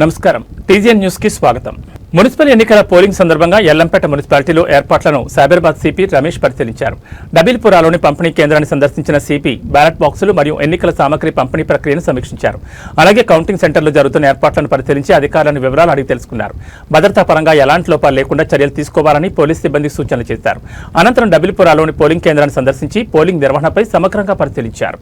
నమస్కారం TGN news కి స్వాగతం। మున్సిపల్ ఎన్నికల పోలింగ్ సందర్భంగా ఎల్లంపేట మున్సిపాలిటీలో ఏర్పాట్లను సైబరాబాద్ సిపి రమేష్ పరిశీలించారు। డబిల్పురాలోని పంపిణీ కేంద్రాన్ని సందర్శించిన సిపి బ్యాలెట్ బాక్సులు మరియు ఎన్నికల సామగ్రి పంపిణీ ప్రక్రియను సమీక్షించారు। అలాగే కౌంటింగ్ సెంటర్లో జరుగుతున్న ఏర్పాట్లను పరిశీలించి అధికారులను వివరాలు అడిగి తెలుసుకున్నారు। భద్రతా పరంగా ఎలాంటి లోపాలు లేకుండా చర్యలు తీసుకోవాలని పోలీసు సిబ్బంది సూచనలు చేశారు। అనంతరం డబిల్పురాలోని పోలింగ్ కేంద్రాన్ని సందర్శించి పోలింగ్ నిర్వహణపై సమగ్రంగా పరిశీలించారు।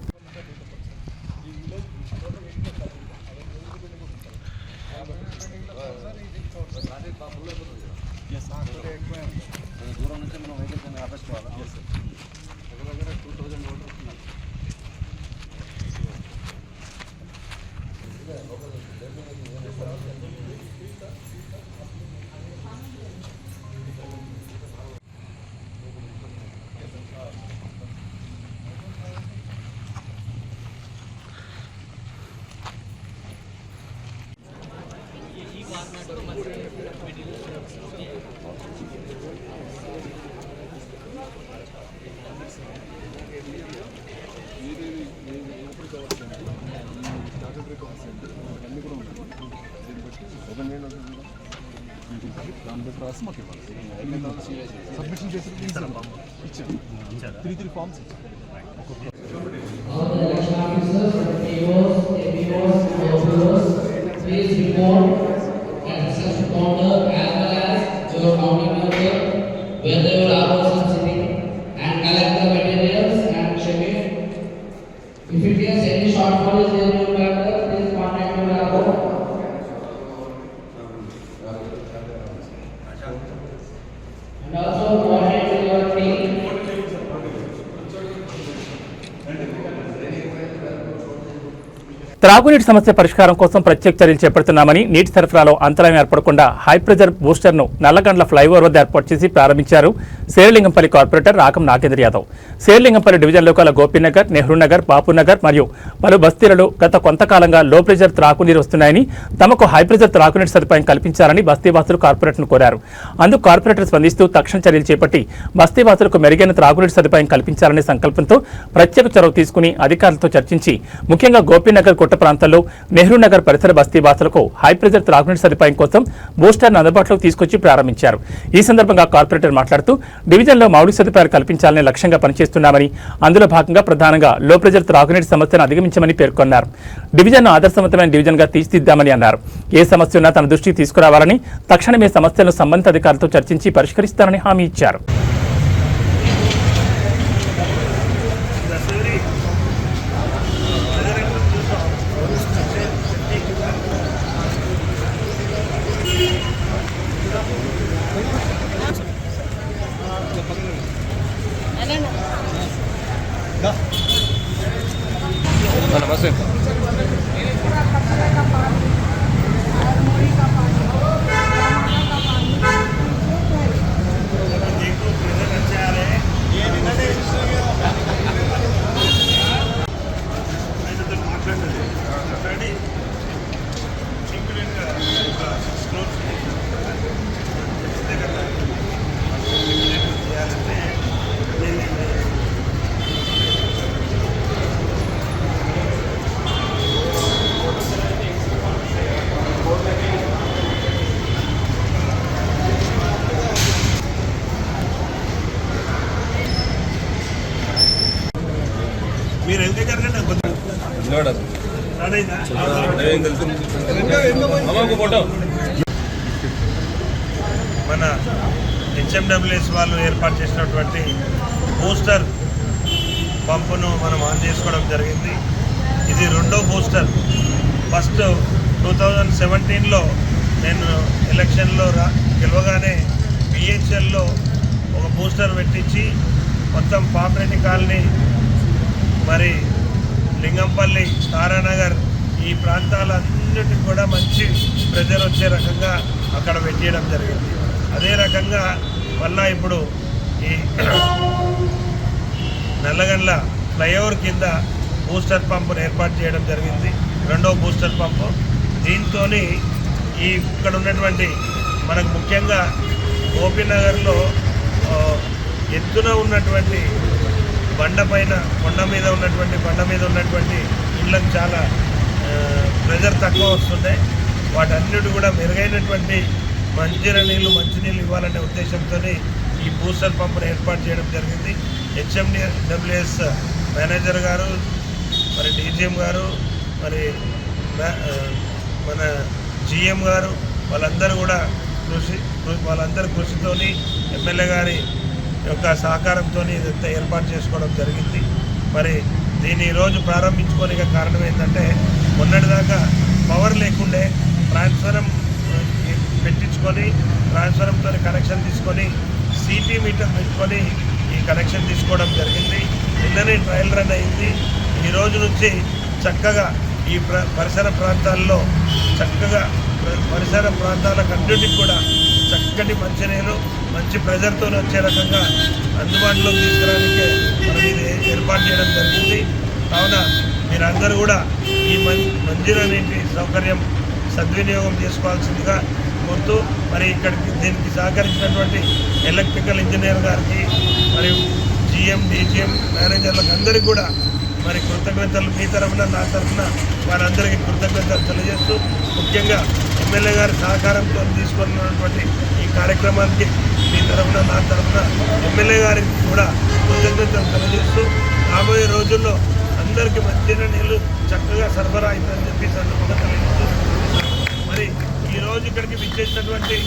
Submission three forms. All the election officers, APOs, please report at such counter as well as your counting number, whether your hours are sitting, and collect the materials and check it. If it is any shortfall is there in your matter, please contact your hour. And also coordinate with your team. త్రాగునీటి సమస్య పరిష్కారం కోసం ప్రత్యేక చర్యలు చేపడుతున్నామని నీటి సరఫరాలో అంతరాయం ఏర్పడకుండా హై ప్రెజర్ బూస్టర్ను నల్లగండ్ల ఫ్లైఓవర్ వద్ద ఏర్పాటు చేసి ప్రారంభించారు శేర్లింగంపల్లి కార్పొరేటర్ రాకం నాగేంద్ర యాదవ్। శేర్లింగంపల్లి డివిజన్లో కల గోపీనగర్, నెహ్రూనగర్, బాపునగర్ మరియు పలు బస్తీలలో గత కొంతకాలంగా లో ప్రెజర్ త్రాగునీరు వస్తున్నాయని, తమకు హై ప్రెజర్ త్రాగునీటి సదుపాయం కల్పించాలని బస్తీవాసులు కార్పొరేటర్ను కోరారు। అందుకు కార్పొరేటర్ స్పందిస్తూ తక్షణ చర్యలు చేపట్టి బస్తీవాసులకు మెరుగైన త్రాగునీటి సదుపాయం కల్పించాలనే సంకల్పంతో ప్రత్యేక చొరవ తీసుకుని అధికారులతో చర్చించి ముఖ్యంగా గోపీనగర్ ప్రాంతాల్లో నెహ్రూనగర్ పరిసర బస్తీవాసులకు హై ప్రెజర్ త్రాగునీటి సదుపాయం కోసం బూస్టర్ను అందుబాటులోకి తీసుకొచ్చి ప్రారంభించారు। ఈ సందర్భంగా కార్పొరేటర్ మాట్లాడుతూ డివిజన్లో మౌలిక సదుపాయాలు కల్పించాలనే లక్ష్యంగా పనిచేస్తున్నామని, అందులో భాగంగా ప్రధానంగా లో ప్రెజర్ త్రాగునీటి సమస్యను అధిగమించమని పేర్కొన్నారు। డివిజన్ను ఆదర్శవంతమైన డివిజన్గా తీర్చిదిద్దామని అన్నారు। ఏ సమస్య ఉన్నా తన దృష్టికి తీసుకురావాలని, తక్షణమే సమస్యలను సంబంధిత అధికారులతో చర్చించి పరిష్కరిస్తారని హామీ ఇచ్చారు। మన హెచ్ఎండబ్ల్యూఎస్ వాళ్ళు ఏర్పాటు చేసినటువంటి బూస్టర్ పంపును మనం ఆన్ చేసుకోవడం జరిగింది। ఇది రెండో బూస్టర్। ఫస్ట్ 2017లో నేను ఎలక్షన్లో గెలవగానే బిహెచ్ఎల్లో ఒక బూస్టర్ పెట్టించి మొత్తం పాపరెడ్డి కాలనీ, మరి లింగంపల్లి, తారానగర్ ఈ ప్రాంతాలన్నిటికి కూడా మంచి ప్రెజర్ వచ్చే రకంగా అక్కడ పెట్టేయడం జరిగింది। అదే రకంగా మళ్ళా ఇప్పుడు ఈ నల్లగండ్ల ఫ్లైఓవర్ కింద బూస్టర్ పంపును ఏర్పాటు చేయడం జరిగింది, రెండో బూస్టర్ పంపు। దీంతో ఇక్కడ ఉన్నటువంటి మనకు ముఖ్యంగా గోపీనగర్లో ఎత్తున ఉన్నటువంటి కొండ మీద ఉన్నటువంటి ఇళ్ళకు చాలా ప్రెజర్ తక్కువ వస్తున్నాయి। వాటన్నిటి కూడా మెరుగైనటువంటి మంచినీళ్ళు ఇవ్వాలనే ఉద్దేశంతో ఈ బూస్టర్ పంపును ఏర్పాటు చేయడం జరిగింది. HMDWS మేనేజర్ గారు, మరి DGM గారు, మరి మన GM గారు వాళ్ళందరూ కూడా వాళ్ళందరి కృషితోని ఎమ్మెల్యే గారి యొక్క సహకారంతో ఇదంతా ఏర్పాటు చేసుకోవడం జరిగింది. మరి దీన్ని ఈరోజు ప్రారంభించుకోనికి కారణం ఏంటంటే మొన్నటిదాకా పవర్ లేకుండే ట్రాన్స్ఫారం పెట్టించుకొని ట్రాన్స్ఫారంతో కనెక్షన్ తీసుకొని CT మీటర్ పెట్టుకొని ఈ కనెక్షన్ తీసుకోవడం జరిగింది. నిన్ననే ట్రయల్ రన్ అయింది. ఈ రోజు నుంచి చక్కగా ఈ పరిసర ప్రాంతాల్లో పరిసర ప్రాంతాలకన్నిటికి కూడా చక్కటి మంచినీళ్ళు మంచి ప్రెజర్తో వచ్చే రకంగా అందుబాటులోకి తీసుకురావడానికే మనం ఇది ఏర్పాటు చేయడం జరిగింది. కావున మీరందరూ కూడా ఈ మంచినీటి సౌకర్యం సద్వినియోగం చేసుకోవాల్సిందిగా కోరుతూ మరి దీనికి సహకరించినటువంటి ఎలక్ట్రికల్ ఇంజనీర్ గారికి మరియు GM DGM మేనేజర్లకు అందరికీ కూడా మరి కృతజ్ఞతలు మీ తరఫున నా తరఫున వారందరికీ కృతజ్ఞతలు తెలియజేస్తూ ముఖ్యంగా ఎమ్మెల్యే గారి సహకారంతో తీసుకున్నటువంటి ఈ కార్యక్రమానికి మీ తరఫున నా తరఫున ఎమ్మెల్యే గారికి కూడా కృతజ్ఞతలు తెలియజేస్తూ రాబోయే రోజుల్లో అందరికీ మంచినీళ్ళు చక్కగా సరఫరా అయిందని చెప్పి సందర్భంగా తెలియజేస్తూ మరి ఈరోజు ఇక్కడికి విచ్చేసినటువంటి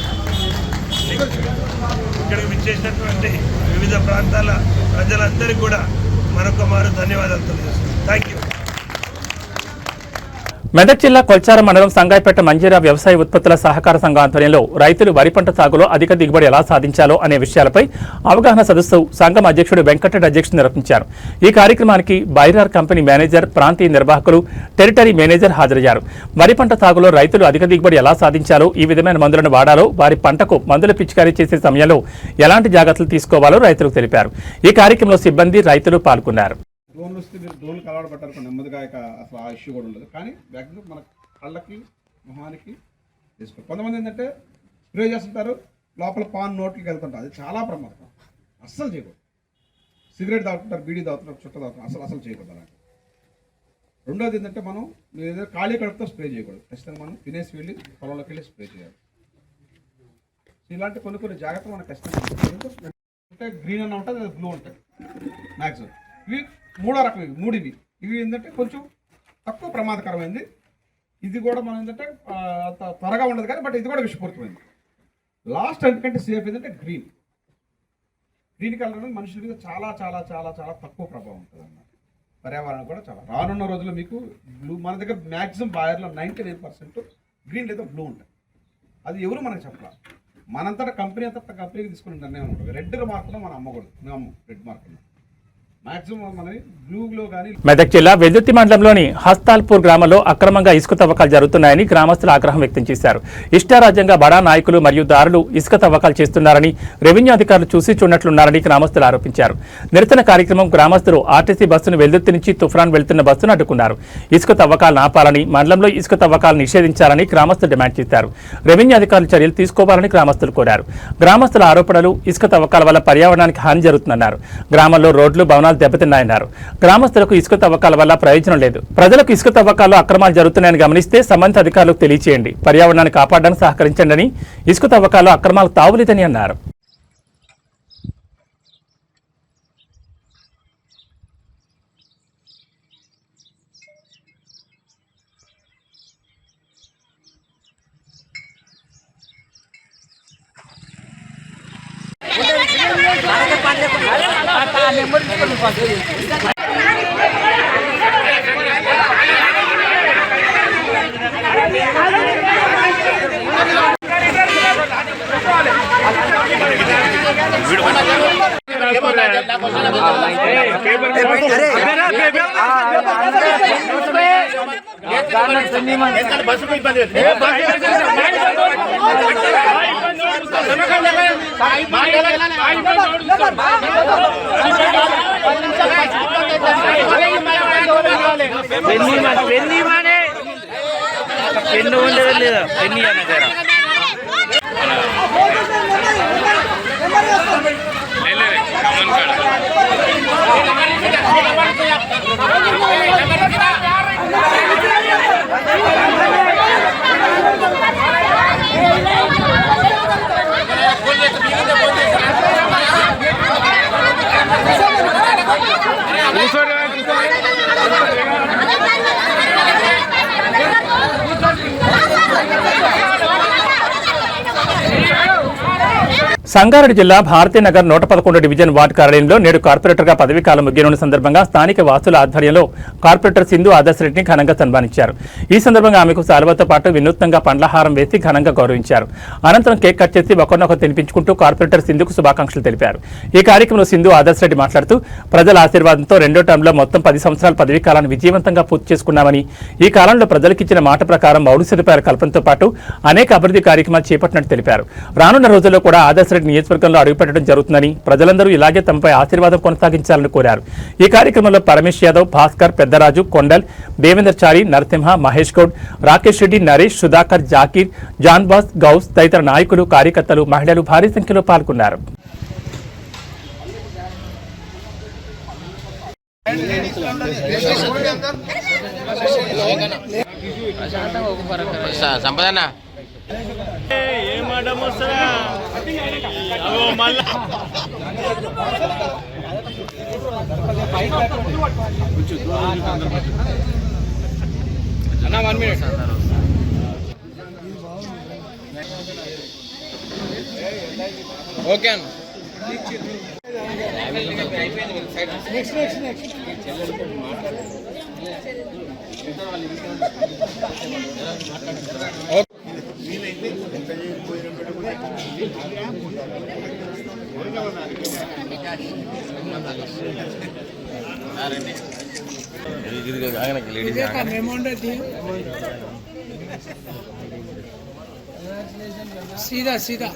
వివిధ ప్రాంతాల ప్రజలందరికీ కూడా మరొక మారు ధన్యవాదాలు తెలియజేస్తున్నాను. Thank you. మెదక్ జిల్లా కొల్చారం మండలం సంగాయిపేట మంజీరా వ్యవసాయ ఉత్పత్తుల సహకార సంఘం ఆధ్వర్యంలో రైతులు వరి పంట సాగులో అధిక దిగుబడి ఎలా సాధించాలో అనే విషయాలపై అవగాహన సదస్సు సంఘం అధ్యక్షుడు వెంకటరెడ్డి అధ్యక్షత నిర్వహించారు. ఈ కార్యక్రమానికి బైరార్ కంపెనీ మేనేజర్, ప్రాంతీయ నిర్వాహకులు, టెరిటరీ మేనేజర్ హాజరయ్యారు. వరి పంట సాగులో రైతులు అధిక దిగుబడి ఎలా సాధించాలో, ఈ విధమైన మందులను వాడాలో, వారి పంటకు మందుల పిచికారీ చేసే సమయంలో ఎలాంటి జాగ్రత్తలు తీసుకోవాలో రైతులకు తెలిపారు. ఈ కార్యక్రమంలో సిబ్బంది, రైతులు పాల్గొన్నారు. డ్రోన్లు వస్తే మీరు డ్రోన్కి అలవాటు పట్టారు నెమ్మదిగా అసలు ఆ ఇష్యూ కూడా ఉండదు. కానీ మ్యాక్సిమం మన కళ్ళకి మొహానికి వేసుకోవాలి. కొంతమంది ఏంటంటే స్ప్రే చేస్తుంటారు, లోపల పాన్ నోట్లకి వెళ్తుంటారు. అది చాలా ప్రమాదం, అస్సలు చేయకూడదు. సిగరెట్ తాగుతుంటారు, బీడీ తాగుతుంటారు, చుట్ట తాగుతుంటారు, అసలు చేయకూడదు అలాంటి. రెండోది ఏంటంటే మనం ఏదైనా ఖాళీ కడుపుతో స్ప్రే చేయకూడదు. ఖచ్చితంగా మనం తినేసి వెళ్ళి పొలంలోకి వెళ్ళి స్ప్రే చేయాలి. ఇలాంటి కొన్ని జాగ్రత్తలు మనకు ఖచ్చితంగా అంటే గ్రీన్ అన్న ఉంటుంది, అది బ్లూ ఉంటుంది మ్యాక్సిమం. ఇవి మూడో రకం, ఇవి ఏంటంటే కొంచెం తక్కువ ప్రమాదకరమైంది. ఇది కూడా మనం ఏంటంటే త్వరగా ఉండదు కానీ బట్ ఇది కూడా విషపూరితమైంది. లాస్ట్ ఎందుకంటే సేఫ్ ఏంటంటే గ్రీన్ కలర్ అనేది మనుషుల మీద చాలా చాలా చాలా చాలా తక్కువ ప్రభావం ఉంటుంది అన్నమాట. పర్యావరణం కూడా చాలా రానున్న రోజుల్లో మీకు బ్లూ మన దగ్గర మ్యాక్సిమం బాయర్లో 99% గ్రీన్ లేదా బ్లూ ఉంటాయి. అది ఎవరు మనకు చెప్పాలి, మనంతటా కంపెనీకి తీసుకునే నిర్ణయం ఉంటుంది. రెడ్ మార్కులో మనం అమ్మకూడదు, మేము రెడ్ మార్కులు మెదక్ జిల్లా వెల్దుర్తి మండలంలోని హస్తాల్పూర్ గ్రామంలో అక్రమంగా ఇసుక తవ్వకాలు జరుగుతున్నాయని గ్రామస్తులు ఆగ్రహం వ్యక్తం చేశారు. ఇష్టారాజ్యంగా బడా నాయకులు మరియు దారులు ఇసుక తవ్వకాలు చేస్తున్నారని, రెవెన్యూ అధికారులు చూసి చూడనట్లున్నారని గ్రామస్తులు ఆరోపించారు. నిరసన కార్యక్రమం గ్రామస్తులు ఆర్టీసీ బస్సును వెల్దుర్తి నుంచి తుఫ్రాన్ వెళ్తున్న బస్సును అడ్డుకున్నారు. ఇసుక తవ్వకాలను ఆపాలని, మండలంలో ఇసుక తవ్వకాలను నిషేధించాలని గ్రామస్తులు డిమాండ్ చేశారు. రెవెన్యూ అధికారులు చర్యలు తీసుకోవాలని గ్రామస్తులు కోరారు. గ్రామస్తుల ఆరోపణలు ఇసుక తవ్వకాల వల్ల పర్యావరణానికి హాని జరుగుతుందన్నారు. గ్రామంలో రోడ్లు, భవనాలు దెబ్బతిన్నాయన్నారు. గ్రామస్తులకు ఇసుక తవ్వకాల వల్ల ప్రయోజనం లేదు. ప్రజలకు ఇసుక తవ్వకాల్లో అక్రమాలు జరుగుతున్నాయని గమనిస్తే సంబంధిత అధికారులకు తెలియచేయండి, పర్యావరణాన్ని కాపాడడానికి సహకరించండి అని, ఇసుక తవ్వకాల్లో అక్రమాలకు తావులేదని అన్నారు. సంగారెడ్డి జిల్లా భారతీనగర్ 111 డివిజన్ వార్డు కార్యాలయంలో నేడు కార్పొరేటర్గా పదవీకాలం ముగియనున్న సందర్భంగా స్థానిక వాసుల ఆధ్వర్యంలో కార్పొరేటర్ సింధు ఆదర్శ్ రెడ్డిని ఘనంగా సన్మానించారు. ఈ సందర్భంగా ఆమెకు శాలువాతో పాటు వినూత్నంగా పండ్లహారం వేసి ఘనంగా గౌరవించారు. అనంతరం కేక్ కట్ చేసి ఒకరినొకరు తినిపించుకుంటూ కార్పొరేటర్ సింధుకు శుభాకాంక్షలు తెలిపారు. ఈ కార్యక్రమంలో సింధు ఆదర్శ్ రెడ్డి మాట్లాడుతూ ప్రజల ఆశీర్వాదంతో రెండో టర్మ్లో మొత్తం 10 సంవత్సరాల పదవీకాలాన్ని విజయవంతంగా పూర్తి చేసుకున్నామని, ఈ కాలంలో ప్రజలకిచ్చిన మాట ప్రకారం మౌలిక సదుపాయాల కల్పనతో పాటు అనేక అభివృద్ధి కార్యక్రమాలు చేపట్టినట్టు తెలిపారు. రానున్న రోజుల్లో కూడా ఆదర్శ్ రెడ్డి నియోజకవర్గంలో అడుగుపెట్టడం జరుగుతుందని, ప్రజలందరూ ఇలాగే తమపై ఆశీర్వాదం కొనసాగించాలని కోరారు. ఈ కార్యక్రమంలో పరమేశ్ యాదవ్, భాస్కర్, పెద్దరాజు, కొండల్, దేవేందర్ చారి, నరసింహ, మహేష్ గౌడ్, రాకేష్ రెడ్డి, నరేష్, సుధాకర్, జాకీర్, జాన్బాస్, గౌస్ తదితర నాయకులు, కార్యకర్తలు, మహిళలు భారీ సంఖ్యలో పాల్గొన్నారు. సంపదన్న ఓకే అన్న सीधा सीधा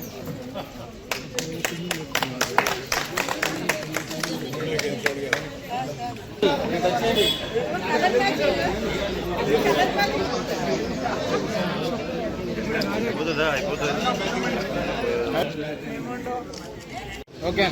ఓకే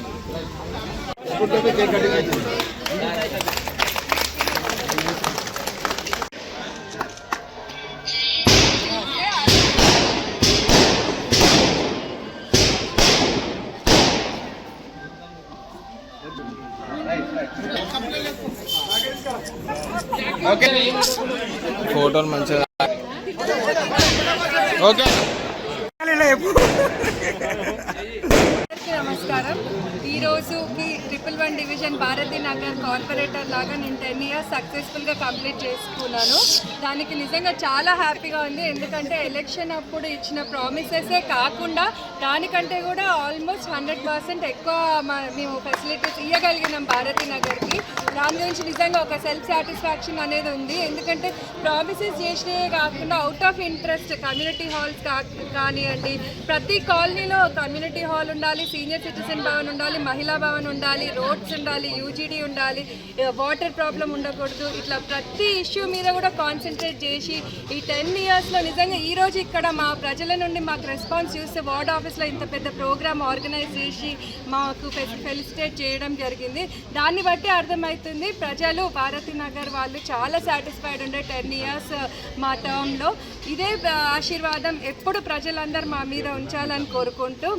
ఓకే ఫోటోలు మంచిగా ఓకే. నమస్కారం. ఈరోజుకి 111 డివిజన్ భారతీనగర్ కార్పొరేటర్ లాగా నేను 10 ఇయర్స్ సక్సెస్ఫుల్గా కంప్లీట్ చేసుకున్నాను. దానికి నిజంగా చాలా హ్యాపీగా ఉంది. ఎందుకంటే ఎలక్షన్ అప్పుడు ఇచ్చిన ప్రామిసెసే కాకుండా దానికంటే కూడా ఆల్మోస్ట్ 100% ఎక్కువ మేము ఫెసిలిటీస్ ఇవ్వగలిగినాం భారతీనగర్కి. దాని గురించి నిజంగా ఒక సెల్ఫ్ సాటిస్ఫాక్షన్ అనేది ఉంది. ఎందుకంటే ప్రామిసెస్ చేసినవే కాకుండా out of interest community halls కానివ్వండి, ప్రతి కాలనీలో కమ్యూనిటీ హాల్ ఉండాలి, సీనియర్ సిటిజన్ భవన్ ఉండాలి, మహిళా భవన్ ఉండాలి, రోడ్స్ ఉండాలి, యూజీడీ ఉండాలి, వాటర్ ప్రాబ్లం ఉండకూడదు. ఇట్లా ప్రతి ఇష్యూ మీద కూడా కాన్సన్ట్రేట్ చేసి ఈ 10 ఇయర్స్లో నిజంగా ఈరోజు ఇక్కడ మా ప్రజల నుండి మాకు రెస్పాన్స్ చూస్తే వార్డ్ ఆఫీస్లో ఇంత పెద్ద ప్రోగ్రామ్ ఆర్గనైజ్ చేసి మాకు ఫెలిసిటేట్ చేయడం జరిగింది. దాన్ని బట్టి అర్థమవుతుంది ప్రజలు భారతీనగర్ వాళ్ళు చాలా సాటిస్ఫైడ్ ఉండే 10 ఇయర్స్ మా టర్మ్లో. ఇదే ఆశీర్వాదం ఎప్పుడు ప్రజలందరూ మా మీద ఉంచాలని కోరుకుంటూ,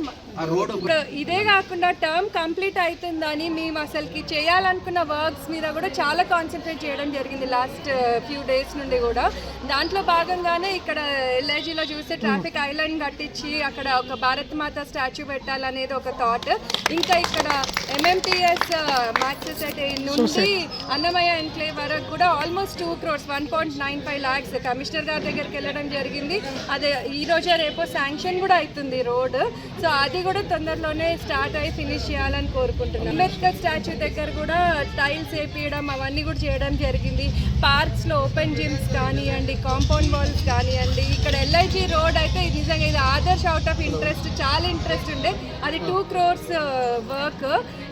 ఇదే కాకుండా టర్మ్ కంప్లీట్ అవుతుందని మేము అసలుకి చేయాలనుకున్న వర్క్స్ మీద కూడా చాలా కాన్సన్ట్రేట్ చేయడం జరిగింది లాస్ట్ ఫ్యూ డేస్ నుండి కూడా. దాంట్లో భాగంగానే ఇక్కడ ఎల్ఐజీలో చూస్తే ట్రాఫిక్ ఐలాండ్ కట్టించి అక్కడ ఒక భారత్ మాత స్టాచ్యూ పెట్టాలనేది ఒక థాట్. ఇంకా ఇక్కడ MMTS మ్యాథ్స్ సొసైటీ నుండి అన్నమయ్య ఎన్క్లేవ్ వరకు కూడా ఆల్మోస్ట్ 2 crores 1.95 lakhs కమిషనర్ గారి దగ్గరికి వెళ్ళడం జరిగింది. అదే ఈ రోజే రేపో శాంక్షన్ కూడా అవుతుంది రోడ్. సో అది కూడా తొందరలోనే స్టార్ట్ అయ్యి ఫినిష్ చేయాలని కోరుకుంటున్నాం. అంబేద్కర్ స్టాచ్యూ దగ్గర కూడా టైల్స్ వేపించడం అవన్నీ కూడా చేయడం జరిగింది. పార్క్స్లో ఓపెన్ జిమ్స్ కానివ్వండి, కాంపౌండ్ వాల్స్ కానివ్వండి. ఇక్కడ LIG రోడ్ అయితే నిజంగా ఇది ఆదర్శ్ అవుట్ ఆఫ్ ఇంట్రెస్ట్, చాలా ఇంట్రెస్ట్ ఉండే. అది 2 crores వర్క్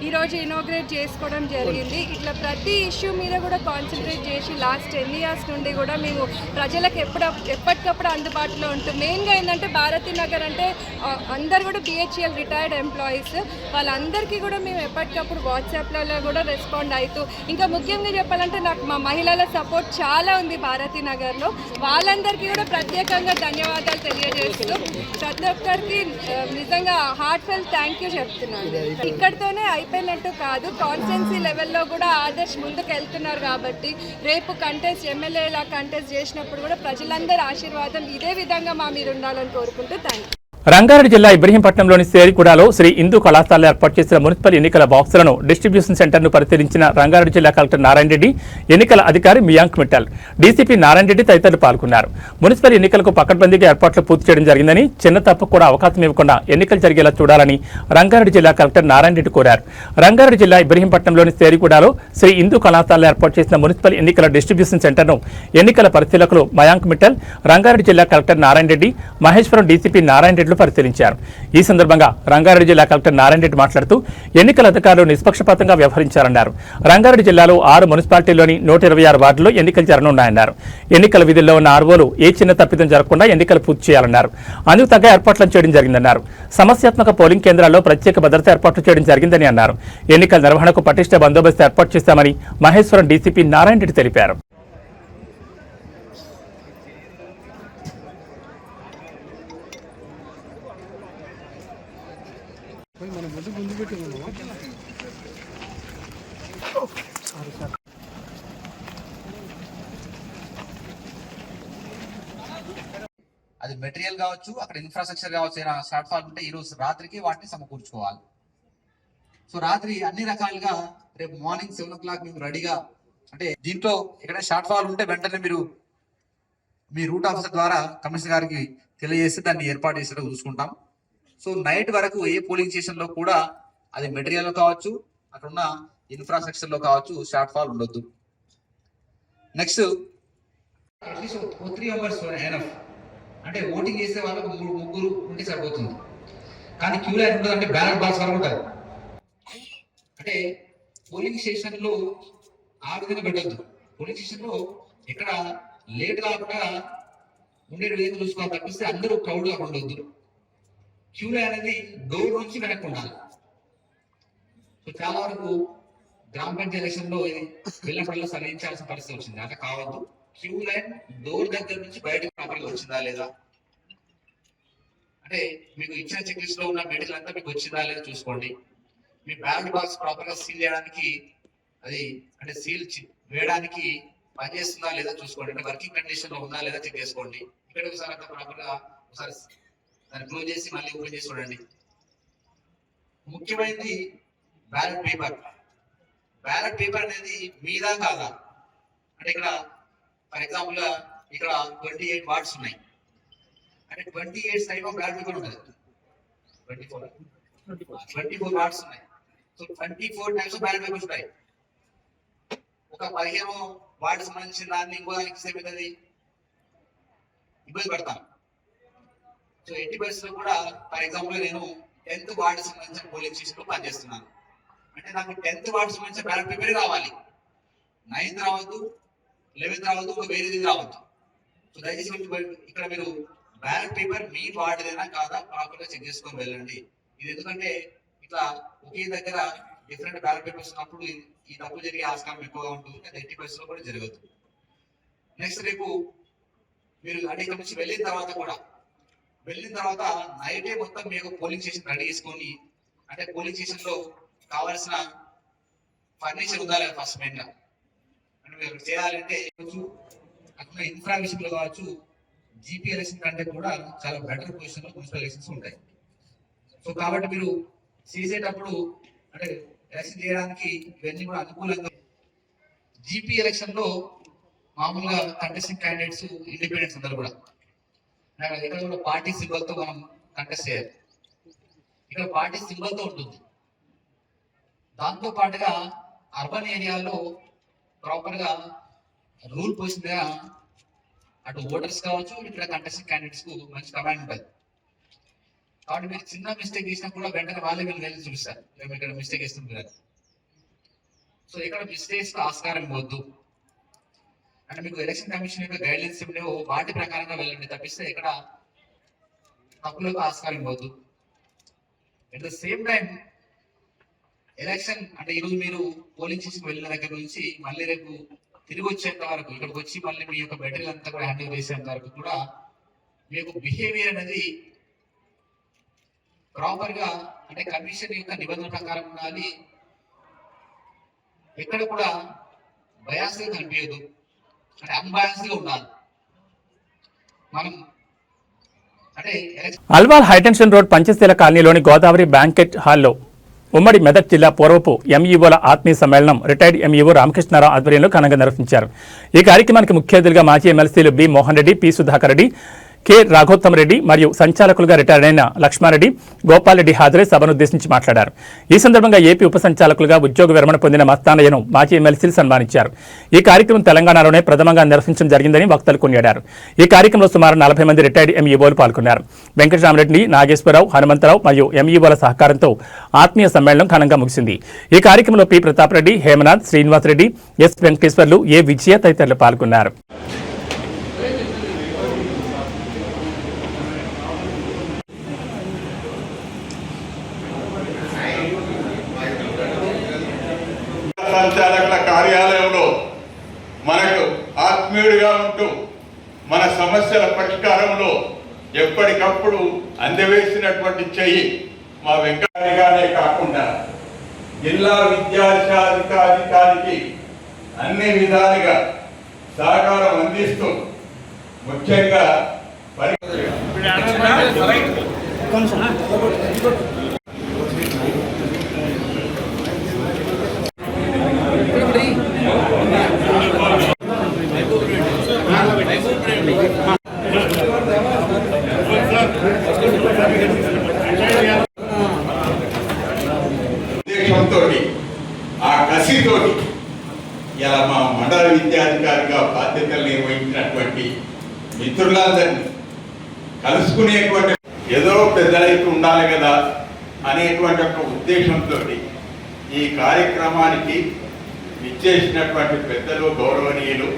ఈరోజు ఇనాగ్రేట్ చేసుకోవడం జరిగింది. ఇట్లా ప్రతి ఇష్యూ మీద కూడా కాన్సన్ట్రేట్ చేసి లాస్ట్ 10 ఇయర్స్ నుండి కూడా మేము ప్రజలకు ఎప్పటికప్పుడు అందుబాటులో ఉంటాం. మెయిన్గా ఏంటంటే భారతీనగర్ అంటే అందరు కూడా BHEL రిటైర్డ్ ఎంప్లాయీస్, వాళ్ళందరికీ కూడా మేము ఎప్పటికప్పుడు వాట్సాప్లలో కూడా రెస్పాండ్ అవుతూ, ఇంకా ముఖ్యంగా చెప్పాలంటే నాకు మా మహిళల సపోర్ట్ చాలా ఉంది భారతీనగర్లో. వాళ్ళందరికీ కూడా ప్రత్యేకంగా ధన్యవాదాలు తెలియజేస్తూ ప్రతి ఒక్కరికి నిజంగా హార్ట్ఫెల్ థ్యాంక్ యూ చెప్తున్నాను. ఇక్కడితోనే అయిపోయినట్టు కాదు, కాన్స్టిట్యున్సీ లెవెల్లో కూడా ఆదర్శ్ ముందుకు వెళ్తున్నారు కాబట్టి రేపు ఎమ్మెల్యేలా కంటెస్ట్ చేసినప్పుడు కూడా ప్రజలందరి ఆశీర్వాదం ఇదే విధంగా మా మీద ఉండాలని కోరుకుంటూ థ్యాంక్ యూ. రంగారెడ్డి జిల్లా ఇబ్రహీంపట్నంలోని సేరిగూడలో శ్రీ హిందూ కళాశాలలో ఏర్పాటు చేసిన మున్సిపల్ ఎన్నికల బాక్సులను డిస్ట్రిబ్యూషన్ సెంటర్ను పరిశీలించిన రంగారెడ్డి జిల్లా కలెక్టర్ నారాయణ రెడ్డి, ఎన్నికల అధికారి మియాంక్ మిట్టల్, డీసీపీ నారాయణ రెడ్డి తదితరులు పాల్గొన్నారు. మున్సిపల్ ఎన్నికలకు పకడ్బందీగా ఏర్పాట్లు పూర్తి చేయడం జరిగిందని, చిన్న తప్పు కూడా అవకాశం ఇవ్వకుండా ఎన్నికలు జరిగేలా చూడాలని రంగారెడ్డి జిల్లా కలెక్టర్ నారాయణ రెడ్డి కోరారు. రంగారెడ్డి జిల్లా ఇబ్రహీంపట్నంలోని సేరిగూడలో శ్రీ హిందూ కళాశాలలో ఏర్పాటు చేసిన మున్సిపల్ ఎన్నికల డిస్ట్రిబ్యూషన్ సెంటర్ను ఎన్నికల పరిశీలకులు మయాంక్ మిట్టల్, రంగారెడ్డి జిల్లా కలెక్టర్ నారాయణ రెడ్డి, మహేశ్వరం డీసీపీ నారాయణ రెడ్డి పరిశీలించారు. ఈ సందర్భంగా రంగారెడ్డి జిల్లా కలెక్టర్ నారాయణ రెడ్డి మాట్లాడుతూ ఎన్నికల అధికారులు నిష్పక్షపాతంగా వ్యవహరించారన్నారు. రంగారెడ్డి జిల్లాలో 6 మున్సిపాలిటీల్లోని 126 వార్డుల్లో ఎన్నికలు జరగనున్నాయన్నారు. ఎన్నికల విధుల్లో ఉన్న ఆర్వోలు ఏ చిన్న తప్పిదం జరగకుండా ఎన్నికలు పూర్తి చేయాలన్నారు. అందుకు తగ్గ ఏర్పాట్లను చేయడం జరిగిందన్నారు. సమస్యాత్మక పోలింగ్ కేంద్రాల్లో ప్రత్యేక భద్రతా ఏర్పాట్లు చేయడం జరిగిందని అన్నారు. ఎన్నికల నిర్వహణకు పటిష్ట బందోబస్తు ఏర్పాటు చేశామని మహేశ్వరం డీసీపీ నారాయణ రెడ్డి తెలిపారు. అది మెటీరియల్ కావచ్చు, అక్కడ ఇన్ఫ్రాస్ట్రక్చర్ కావచ్చు, ఏదైనా షార్ట్ ఫాల్ ఉంటే ఈ రోజు రాత్రికి వాటిని సమకూర్చుకోవాలి. సో రాత్రి అన్ని రకాలుగా రేపు మార్నింగ్ 7 o'clock మేము రెడీగా, అంటే దీంట్లో ఎక్కడైనా షార్ట్ ఫాల్ ఉంటే వెంటనే మీరు మీ రూట్ ఆఫీసర్ ద్వారా కమిషనర్ గారికి తెలియజేసి దాన్ని ఏర్పాటు చేసేలా చూసుకుంటాం. సో నైట్ వరకు ఏ పోలింగ్ స్టేషన్ లో కూడా అది మెటీరియల్ లో కావచ్చు, అక్కడ ఉన్న ఇన్ఫ్రాస్ట్రక్చర్ లో కావచ్చు షార్ట్ ఫాల్ ఉండొద్దు. నెక్స్ట్ అట్లీస్ట్ 3 hours ఎనఫ్, అంటే ఓటింగ్ చేసే వాళ్ళకు 3 ఉంటే సరిపోతుంది. కానీ క్యూ లైన్ ఉంటుంది, అంటే బ్యాలెట్ బాక్స్ వరకు ఉంటుంది. అంటే పోలింగ్ స్టేషన్ లో ఆ విధంగా పెట్టద్దు. పోలింగ్ స్టేషన్ లో ఎక్కడ లేట్ కాకుండా ఉండే విధంగా చూసుకోవాలి తప్పిస్తే అందరూ క్రౌడ్ గా ఉండొద్దు. క్యూ లైన్ అనేది డోర్ నుంచి వెనక్కి ఉండాలి. సో చాలా వరకు గ్రామ పంచాయతీ ఎలక్షన్ లో వెళ్ళినప్పుడల్లా సరిహించాల్సిన పరిస్థితి వచ్చింది. అట్లా కావద్దు. క్యూ లైన్ డోర్ దగ్గర నుంచి బయటకు ప్రాపర్గా వచ్చిందా లేదా, అంటే మీకు ఇచ్చిన చెక్ లిస్ట్ లో ఉన్న మెటీరియల్ అంతా మీకు వచ్చిందా లేదా చూసుకోండి. మీ బ్యాలెట్ బాక్స్ ప్రాపర్ గా సీల్ చేయడానికి, అది అంటే సీల్ వేయడానికి పనిచేస్తుందా లేదా చూసుకోండి. అంటే వర్కింగ్ కండిషన్ లో ఉందా లేదా చెక్ చేసుకోండి. ఇక్కడ ఒకసారి అంతా ప్రాపర్ గా ఒకసారి దాన్ని క్లోజ్ చేసి మళ్ళీ ఓపెన్ చేసి చూడండి. ముఖ్యమైనది బ్యాలెట్ పేపర్. బ్యాలెట్ పేపర్ అనేది మీదా కాదా, అంటే ఇక్కడ ఫర్ ఎగ్జాంపుల్ ఇక్కడ 28 వార్డ్స్ ఉన్నాయి, అంటే 28 టైప్ ఆఫ్ బ్యాలెట్ పేపర్ ఉంటుంది. 24 వార్డ్స్ ఉన్నాయి. So 24 types of ballot papers ఉంటాయి. ఒక 15 వార్డు సంబంధించిన దాన్ని ఇంకో దానికి సేపుతుంది, ఇబ్బంది పడతాం. సో 80% కూడా ఫర్ ఎగ్జాంపుల్ నేను 10th వార్డు సంబంధించిన పోలింగ్ స్టేషన్ లో పనిచేస్తున్నాను, అంటే నాకు 10th వార్డు సంబంధించిన బ్యాలెట్ పేపర్ కావాలి. 9th రావద్దు, 11th రావద్దు, ఒక వేరేది రావద్దు. సో దయచేసి ఇక్కడ మీరు బ్యాలెట్ పేపర్ మీ వార్డుదైనా కాదా ప్రాపర్ గా చెక్ చేసుకొని వెళ్ళండి. ఇది ఎందుకంటే ఇట్లా ఒకే దగ్గర డిఫరెంట్ బ్యాలెట్ పేపర్స్ ఉన్నప్పుడు ఈ తప్పు జరిగే ఆస్కారం ఎక్కువగా ఉంటుంది. అది 80% లో కూడా జరగదు. నెక్స్ట్ రేపు మీరు అంటే ఇక్కడ నుంచి వెళ్ళిన తర్వాత నైటే మొత్తం మీకు పోలింగ్ స్టేషన్ రెడీ చేసుకొని, అంటే పోలింగ్ స్టేషన్ లో కావాల్సిన ఫర్నిచర్ ఉందా లేదా ఫస్ట్ మెయిన్ గా, అంటే మీరు చేయాలంటే అక్కడ ఇన్ఫ్రాస్ట్రక్చర్ లో కావచ్చు, జీపీ ఎలక్షన్ కంటే కూడా చాలా బెటర్ పొజిషన్ లో మున్సిపల్ ఎలక్షన్స్ ఉంటాయి. సో కాబట్టి మీరు చేసేటప్పుడు అంటే ఎలక్షన్ చేయడానికి ఇవన్నీ కూడా అనుకూలంగా. జీపీ ఎలక్షన్ లో మామూలుగా కంటెస్టింగ్ క్యాండిడేట్స్ ఇండిపెండెంట్స్ అందరూ కూడా ఇక్కడ కూడా పార్టీ సింబల్ తో మనం కంటెస్ట్ చేయాలి. ఇక్కడ పార్టీ సింబల్ తో ఉంటుంది. దాంతో పాటుగా అర్బన్ ఏరియాలో ప్రాపర్ గా రూల్ పొజిషన్ గా అటు ఓటర్స్ కావచ్చు, ఇక్కడ కంటెస్టింగ్ క్యాండిడేట్స్ కు మంచి కమాండ్ ఉంటుంది. కాబట్టి మీరు చిన్న మిస్టేక్ చేసినా కూడా వెంటనే వాళ్ళే వీళ్ళు వెళ్ళి చూపిస్తారు, మేము ఇక్కడ మిస్టేక్ చేస్తుంది కదా. సో ఇక్కడ మిస్టేక్స్ ఆస్కారం ఇవ్వద్దు. అంటే మీకు ఎలక్షన్ కమిషన్ యొక్క గైడ్లైన్స్ ఏమిటో వాటి ప్రకారంగా వెళ్ళండి తప్పిస్తే ఇక్కడ తప్పులకు ఆస్కారం ఇవ్వద్దు. At the same time election అంటే ఈరోజు మీరు పోలింగ్ స్టేషన్ వెళ్ళిన దగ్గర నుంచి మళ్ళీ రేపు తిరిగి వచ్చేంత వరకు, ఇక్కడికి వచ్చి మళ్ళీ మీ యొక్క మెటీరియల్ అంతా కూడా హ్యాండిల్ చేసేంత వరకు కూడా మీకు బిహేవియర్ అనేది ప్రాపర్ గా, అంటే కమిషన్ యొక్క నిబంధనల ప్రకారం ఉండాలి. ఎక్కడ కూడా బయాస్ గా కనిపించదు, అంటే అన్బయాస్ గా ఉండాలి. మనం అంటే అల్వాల్ హైటెన్షన్ రోడ్ పంచశీల కాలనీలోని గోదావరి బ్యాంకెట్ హాల్లో ఉమ్మడి మెదక్ జిల్లా పూర్వపు ఎంఈఓల ఆత్మీయ సమ్మేళనం రిటైర్డ్ ఎంఈఓ రామకృష్ణారావు ఆధ్వర్యంలో ఘనంగా నిర్వహించారు. ఈ కార్యక్రమానికి ముఖ్య అతిథులుగా మాజీ ఎమ్మెల్సీలు B Mohan Reddy, P Sudhakar Reddy, K Raghottam Reddy మరియు సంచాలకులుగా రిటైర్ అయిన లక్ష్మారెడ్డి, గోపాల్ రెడ్డి హాజరై సభను ఉద్దేశించి మాట్లాడారు. ఈ సందర్భంగా ఏపీ ఉప సంచాలకులుగా ఉద్యోగ విరమణ పొందిన మస్తానయ్యను మాజీ ఎమ్మెల్సీలు సన్మానించారు. ఈ కార్యక్రమం తెలంగాణలోనే ప్రథమంగా నిర్వహించడం జరిగిందని వక్తలు కొనియాడారు. ఈ కార్యక్రమంలో సుమారు 40 మంది రిటైర్డ్ ఎంఈఓలు పాల్గొన్నారు. వెంకటరామరెడ్డి, నాగేశ్వరరావు, హనుమంతరావు మరియు ఎంఈఓల సహకారంతో ఆత్మీయ సమ్మేళనం ఘనంగా ముగిసింది. ఈ కార్యక్రమంలో పి ప్రతాప్ రెడ్డి, హేమనాథ్, శ్రీనివాస్ రెడ్డి, ఎస్ వెంకటేశ్వర్లు, ఏ విజయ తదితరులు పాల్గొన్నారు. సంచాలకుల కార్యాలయంలో మనకు ఆత్మీయుడిగా ఉంటూ మన సమస్యల పరిష్కారంలో ఎప్పటికప్పుడు అందవేసినటువంటి చెయ్యి మా వెంకటగానే కాకుండా జిల్లా విద్యాశాఖాధికారికి అన్ని విధాలుగా సహకారం అందిస్తూ ముఖ్యంగా ఉద్దేశంతో ఆ కసితోటి ఇలా మా మండల విద్యాధికారిగా బాధ్యతలు నిర్వహించినటువంటి మిత్రులందరినీ కలుసుకునేటువంటి ఏదో పెద్దలైతే ఉండాలి కదా అనేటువంటి ఒక ఉద్దేశంతో ఈ కార్యక్రమానికి విచ్చేసినటువంటి పెద్దలు, గౌరవనీయులు,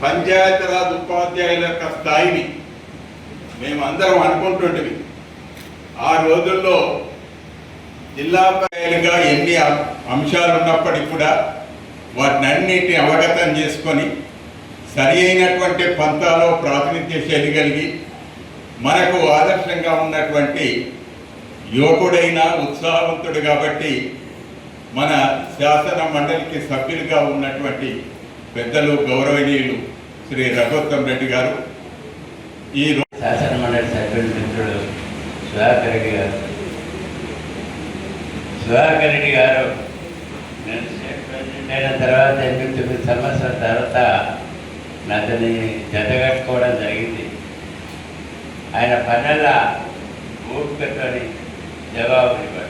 పంచాయతీరాజ్ ఉపాధ్యాయుల యొక్క స్థాయిని మేమందరం అనుకుంటుంటివి. ఆ రోజుల్లో జిల్లా స్థాయిలుగా ఎన్ని అంశాలు ఉన్నప్పటికీ కూడా వాటిని అన్నింటినీ అవగతం చేసుకొని సరి అయినటువంటి పంతాలో ప్రాతినిధ్యం చేయగలిగి మనకు ఆదర్శంగా ఉన్నటువంటి యువకుడైన ఉత్సాహవంతుడు కాబట్టి మన శాసన మండలికి సభ్యులుగా ఉన్నటువంటి పెద్దలు, గౌరవనీయులు శ్రీ రఘోత్తమ్ రెడ్డి గారు, ఈ శాసన మండలి సభ్యులు మిత్రుడు సుధాకర్ రెడ్డి గారు నేను స్టేట్ ప్రెసిడెంట్ అయిన తర్వాత 8-9 సంవత్సరాల తర్వాత అతని జతగట్టుకోవడం జరిగింది. ఆయన పనుల ఓపికతోని జవాబు ఇవ్వండి.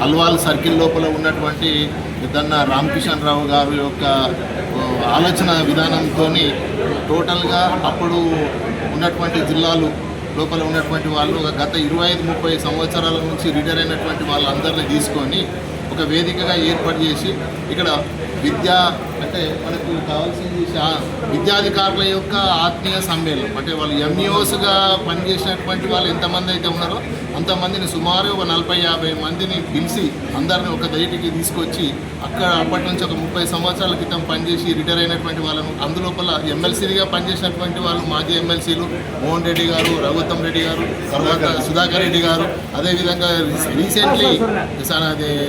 అల్వాల్ సర్కిల్ లోపల ఉన్నటువంటి దన్న రామకిషన్ రావు గారి యొక్క ఆలోచన విధానంతో టోటల్గా అప్పుడు ఉన్నటువంటి జిల్లాలు లోపల ఉన్నటువంటి వాళ్ళు గత 25-30 సంవత్సరాల నుంచి రిటైర్ అయినటువంటి వాళ్ళందరినీ తీసుకొని ఒక వేదికగా ఏర్పాటు చేసి ఇక్కడ విద్య అంటే మనకు కావాల్సింది విద్యాధికారుల యొక్క ఆత్మీయ సమ్మేళనం. అంటే వాళ్ళు ఎంఈఓస్గా పనిచేసినటువంటి వాళ్ళు ఎంతమంది అయితే ఉన్నారో అంతమందిని సుమారు ఒక 40-50 మందిని పిలిచి అందరిని ఒక దయటికి తీసుకొచ్చి అక్కడ అప్పటి నుంచి ఒక 30 సంవత్సరాల క్రితం పనిచేసి రిటైర్ అయినటువంటి వాళ్ళను అందులోపల ఎమ్మెల్సీగా పనిచేసినటువంటి వాళ్ళు మాజీ ఎమ్మెల్సీలు మోహన్ రెడ్డి గారు, రఘుత్తమ్ రెడ్డి గారు, తర్వాత సుధాకర్ రెడ్డి గారు, అదేవిధంగా రీసెంట్లీ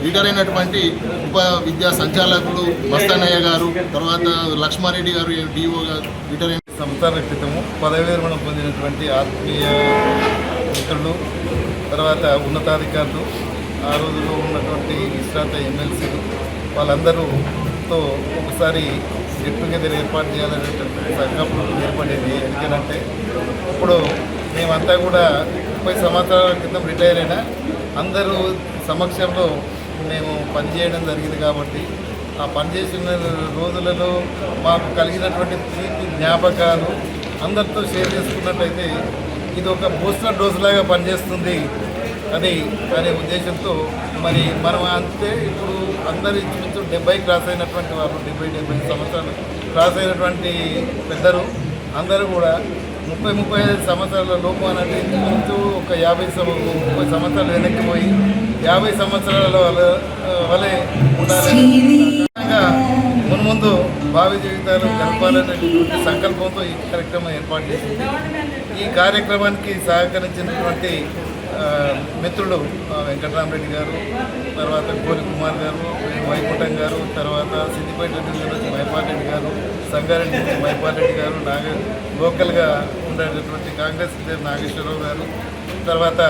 రిటైర్ అయినటువంటి ఉప విద్యా సంచాలకులు మస్తానయ్య గారు, తర్వాత లక్ష్మారెడ్డి గారు డిఓ గారు రిటైర్ అయిన సంవత్సరాల క్రితము పదవి విరమణ పొందినటువంటి ఆత్మీయ మిత్రులు, తర్వాత ఉన్నతాధికారులు, ఆ రోజుల్లో ఉన్నటువంటి విశ్రాంత ఎమ్మెల్సీలు వాళ్ళందరూతో ఒకసారి గెట్ టుగెదర్ ఏర్పాటు చేయాలనేటువంటి సంకల్పం ఏర్పడేది. ఎందుకంటే ఇప్పుడు మేమంతా కూడా 30 సంవత్సరాల క్రితం రిటైర్ అయినా అందరూ సమక్షంలో మేము పనిచేయడం జరిగింది కాబట్టి ఆ పనిచేసిన రోజులలో మాకు కలిగినటువంటి ప్రీతి జ్ఞాపకాలు అందరితో షేర్ చేసుకున్నట్లయితే ఇది ఒక బూస్టర్ డోస్ లాగా పనిచేస్తుంది అనే ఉద్దేశంతో మరి మనం అంతే ఇప్పుడు అందరు ఇంచుమించు 70 క్రాస్ అయినటువంటి వాళ్ళు 70 సంవత్సరాలు క్రాస్ అయినటువంటి పెద్దలు అందరూ కూడా 30-35 సంవత్సరాల లోపు అన్నట్టు ఇంచుమించు ఒక 30 సంవత్సరాలు వెనక్కి పోయి 50 సంవత్సరాల వలె ఉండాలని మున్ముందు భావి జీవితాలు గడపాలనేటువంటి సంకల్పంతో ఈ కార్యక్రమం ఏర్పాటు చేసింది. ఈ కార్యక్రమానికి సహకరించినటువంటి మిత్రుడు వెంకటరామరెడ్డి గారు, తర్వాత కోరి కుమార్ గారు, వైకుంఠం గారు, తర్వాత సిద్దిపేట నుంచి మైపారెడ్డి గారు, సంగారెడ్డి నుంచి మైపారెడ్డి గారు, లోకల్గా ఉండేటటువంటి కాంగ్రెస్ నాగేశ్వరరావు గారు, తర్వాత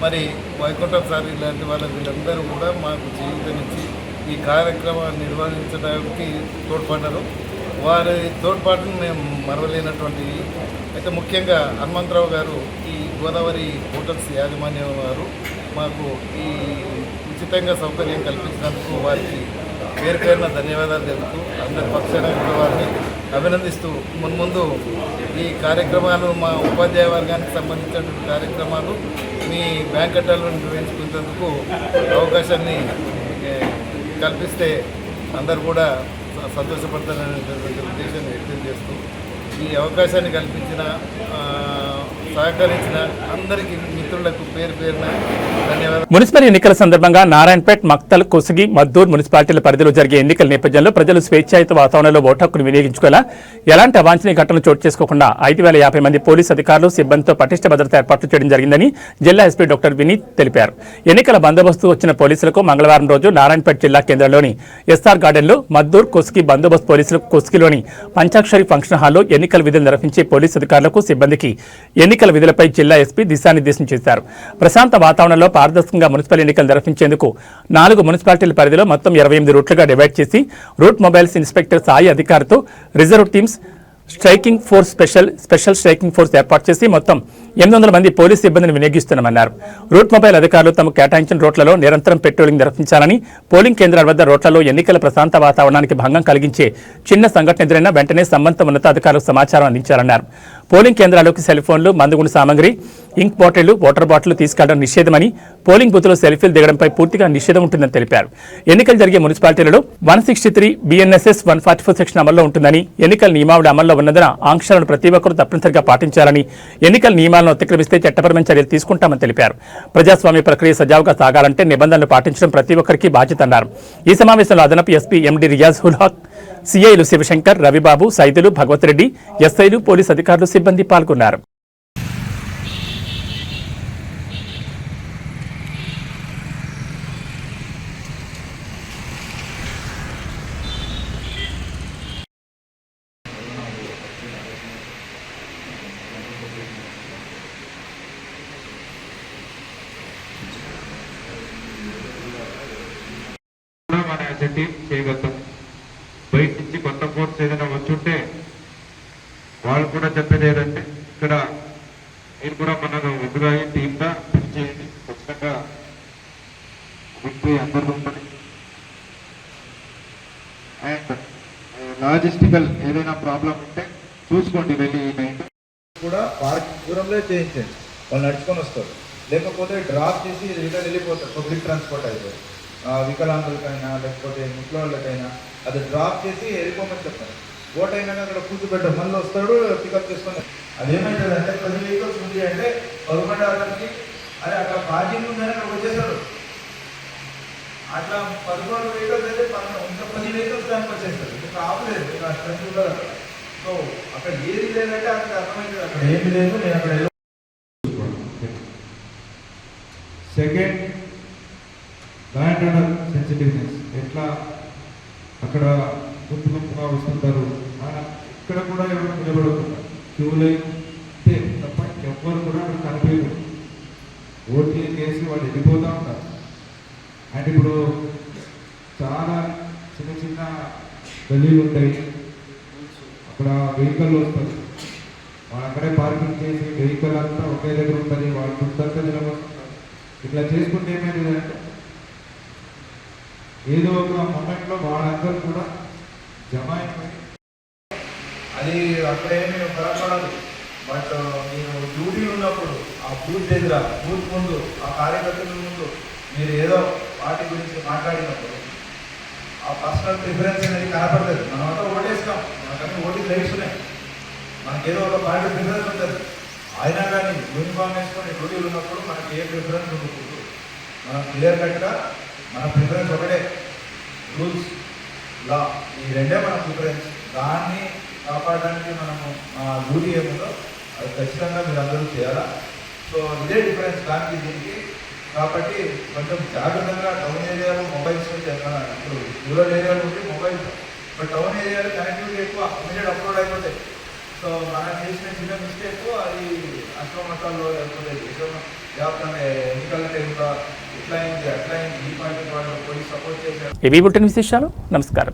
మరి వైకుంఠం సార్ ఇలాంటి వీళ్ళందరూ కూడా మాకు జీవితమిచ్చి ఈ కార్యక్రమాన్ని నిర్వహించడానికి తోడ్పడ్డారు. వారి తోడ్పాటును మేము మరవలేనటువంటి. అయితే ముఖ్యంగా హనుమంతరావు గారు, ఈ గోదావరి హోటల్స్ యాజమాన్యం వారు మాకు ఈ ఉచితంగా సౌకర్యం కల్పించినందుకు వారికి పేరు పేరున ధన్యవాదాలు తెలుపుతూ అందరి పక్షాన వారిని అభినందిస్తూ మున్ముందు ఈ కార్యక్రమాలు మా ఉపాధ్యాయ వర్గానికి సంబంధించినటువంటి కార్యక్రమాలు మీ బ్యాంక్ ఖాతాలో నిర్వహించుకునేందుకు అవకాశాన్ని కల్పిస్తే అందరూ కూడా సంతోషపడతారనేటువంటి ఉద్దేశాన్ని వ్యక్తం చేస్తూ ఈ అవకాశాన్ని కల్పించిన సహకరించిన అందరికీ మిత్రులకు పేరు పేరున ధన్యవాదాలు. మున్సిపల్ ఎన్నికల సందర్భంగా నారాయణపేట్, మక్తల్, కొసిగి, మద్దూర్ మున్సిపాలిటీల పరిధిలో జరిగే ఎన్నికల నేపథ్యంలో ప్రజలు స్వేచ్ఛాయుత వాతావరణంలో ఓటు హక్కును వినియోగించుకోవాలా, ఎలాంటి అవాంఛనీయ ఘటనలు చోటు చేసుకోకుండా 5,050 మంది పోలీసు అధికారులు, సిబ్బందితో పటిష్ట భద్రత ఏర్పాట్లు చేయడం జరిగిందని జిల్లా ఎస్పీ డాక్టర్ వినీత్ తెలిపారు. ఎన్నికల బందోబస్తు వచ్చిన పోలీసులకు మంగళవారం రోజు నారాయణపేట్ జిల్లా కేంద్రంలోని ఎస్ఆర్ గార్డెన్లో, మద్దూర్, కొసిగి బందోబస్తు పోలీసులకు కొసిగిలోని పంచాక్షరి ఫంక్షన్ హాల్లో ఎన్నికల విధులు నిర్వహించే పోలీసు అధికారులకు, సిబ్బందికి ఎన్నికల విధులపై జిల్లా ఎస్పీ దిశానిర్దేశం చేశారు. ప్రశాంత వాతావరణంలో పారదర్శకంగా మున్సిపల్ ఎన్నికలు నిర్వహించేందుకు 4 మున్సిపాలిటీల పరిధిలో మొత్తం 28 రూట్లుగా డివైడ్ చేసి రూట్ మొబైల్స్ ఇన్స్పెక్టర్ సాయి అధికారితో reserve teams, striking force, special striking force ఏర్పాటు చేసి మొత్తం 800 మంది పోలీసు సిబ్బందిని వినియోగిస్తున్నామన్నారు. రూట్ మొబైల్ అధికారులు తమకు కేటాయించిన రోడ్లలో నిరంతరం పెట్రోలింగ్ నిర్వహించాలని, పోలింగ్ కేంద్రాల వద్ద రోడ్లలో ఎన్నికల ప్రశాంత వాతావరణానికి భంగం కలిగించే చిన్న సంఘటన ఎదురైనా వెంటనే సంబంధిత ఉన్నతాధికారులకు సమాచారం అందించాలన్నారు. పోలింగ్ కేంద్రాల్లోకి సెల్ ఫోన్లు, మందుగుండు సామగ్రి, ఇంక్ బాటిళ్లు, వాటర్ బాటిల్ తీసుకెళ్లడం నిషేధమని, పోలింగ్ బూత్లో సెల్ఫీలు దిగడంపై పూర్తిగా నిషేధం ఉంటుందని తెలిపారు. ఎన్నికలు జరిగే మున్సిపాలిటీలలో 163 BNSS 144 సెక్షన్ అమల్లో ఉంటుందని, ఎన్నికల నియమావళి అమల్లో ఉన్నందున ఆంక్షలను ప్రతి ఒక్కరూ తప్పనిసరిగా పాటించాలని, ఎన్నికల నియమాలను అతిక్రమిస్తే చట్టపరమైన చర్యలు తీసుకుంటామని తెలిపారు. ప్రజాస్వామ్య ప్రక్రియ సజావుగా సాగాలంటే నిబంధనలు పాటించడం ప్రతి ఒక్కరికి బాధ్యత అన్నారు. ఈ సమావేశంలో అదనపు ఎస్పీ ఎండి రియాజ్ ఉల్ హక్, సిఐలు శివశంకర్, రవిబాబు, సైదులు, భగవత్ రెడ్డి, ఎస్ఐలు, పోలీసు అధికారులు, సిబ్బంది పాల్గొన్నారు. చేయగలుగుతాం. బయట నుంచి కొత్త ఫోర్స్ ఏదైనా వచ్చుంటే వాళ్ళు కూడా చెప్పేది ఏదంటే ఇక్కడ మీరు కూడా మన ఎదురు టీమ్గా పనిచేయండి, ఖచ్చితంగా విక్టరీ అందరూ ఉంటుంది. అండ్ లాజిస్టికల్ ఏదైనా ప్రాబ్లం ఉంటే చూసుకోండి, వెళ్ళి నైట్ కూడా పార్క్ దూరంలో చేయించండి. వాళ్ళు నడుచుకొని వస్తారు, లేకపోతే డ్రాప్ చేసి రిటర్న్ వెళ్ళిపోతారు. పబ్లిక్ ట్రాన్స్పోర్ట్ అయితే వికలాంగులకైనా లేకపోతే ముట్ల వాళ్ళకైనా అది డ్రాప్ చేసి వెళ్ళిపోమని చెప్తారు. ఓట్ అయినా అక్కడ కూర్చోబెట్టారు, మళ్ళీ వస్తాడు పికప్ చేసుకొని. అదేమైతుంది అంటే 10 వెహికల్స్ ఉంది అంటే 11 అతనికి అదే అక్కడ పార్కింగ్ ఉందని అక్కడ వచ్చేసాడు. అట్లా 11 వెహికల్స్ అయితే ఇంకా 10 వెహికల్స్ దానికి వచ్చేస్తారు. ఇంకా ఆపలేదు, ఇంకా స్ట్రెంత్ ఉండదు అక్కడ. సో అక్కడ ఏది లేదంటే అక్కడ అర్థమైంది, అక్కడ ఏమి లేదు. నేను అక్కడ సెకండ్ ల్యాండ్ అండర్ సెన్సిటివ్నెస్, ఎట్లా అక్కడ గుంపుగా వస్తుంటారు, ఇక్కడ కూడా ఎవరు నిలబడుతున్నారు క్యూ లైన్ తప్ప ఎవ్వరు కూడా అక్కడ కనిపించరు. ఓట్లు చేసి వాళ్ళు వెళ్ళిపోతూ ఉంటారు. అండ్ ఇప్పుడు చాలా చిన్న చిన్న గల్లీలు ఉంటాయి, అక్కడ వెహికల్ వస్తుంది, వాళ్ళు అక్కడే పార్కింగ్ చేసి వెహికల్ అంతా ఒకే దగ్గర ఉంటుంది, వాళ్ళు చుట్టంతా నిలబడుతుంటారు. ఇట్లా చేసుకుంటే ఏమైందంటే ఏదో ఒక మొమెంట్లో వాళ్ళందరూ కూడా జమ అయిపోయి అది అక్కడేమీ పొరపడదు. బట్ మీరు డ్యూటీ ఉన్నప్పుడు ఆ బూత్ దగ్గర, బూత్ ముందు, ఆ కార్యకర్తల ముందు మీరు ఏదో పార్టీ గురించి మాట్లాడినప్పుడు ఆ పర్సనల్ ప్రిఫరెన్స్ అనేది కనపడలేదు. మనమంతా ఓటేస్తాం, మనకన్నీ ఓటింగ్ రైట్స్ ఉన్నాయి, మనకేదో ఒక పార్టీ ప్రిఫరెన్స్ ఉంటుంది. అయినా కానీ యూనిఫామ్ వేసుకొని డ్యూటీలు ఉన్నప్పుడు మనకి ఏ ప్రిఫరెన్స్ ఉండకూడదు. మనం క్లియర్ కట్గా మన ప్రిఫరెన్స్ ఒకటే, రూల్స్, లా, ఈ రెండే మన ప్రిఫరెన్స్. దాన్ని కాపాడడానికి మనము డ్యూటీ ఏముందో అది ఖచ్చితంగా మీరు అందరూ చేయాలా. సో ఇదే డిఫరెన్స్ దానికి దీనికి. కాబట్టి కొంచెం జాగ్రత్తగా టౌన్ ఏరియాలో మొబైల్స్ ఇప్పుడు రూరల్ ఏరియాలో ఉంటే మొబైల్స్, బట్ టౌన్ ఏరియాలో కనెక్టివిటీ ఎక్కువ, ఇమీడియట్ అప్లోడ్ అయిపోతాయి. సో మనం చేసిన చిన్న మిస్టేక్ అది అశ్వమతాల్లో లేకపోతే వ్యాప్తంగా ఎన్నికలంటే ఇంకా ఇట్లా అయింది అట్లా అయింది, ఈ పార్టీ వాళ్ళు పోయి సపోర్ట్ చేశారు. ఏబీ బులెటిన్ విశేషాలు. నమస్కారం.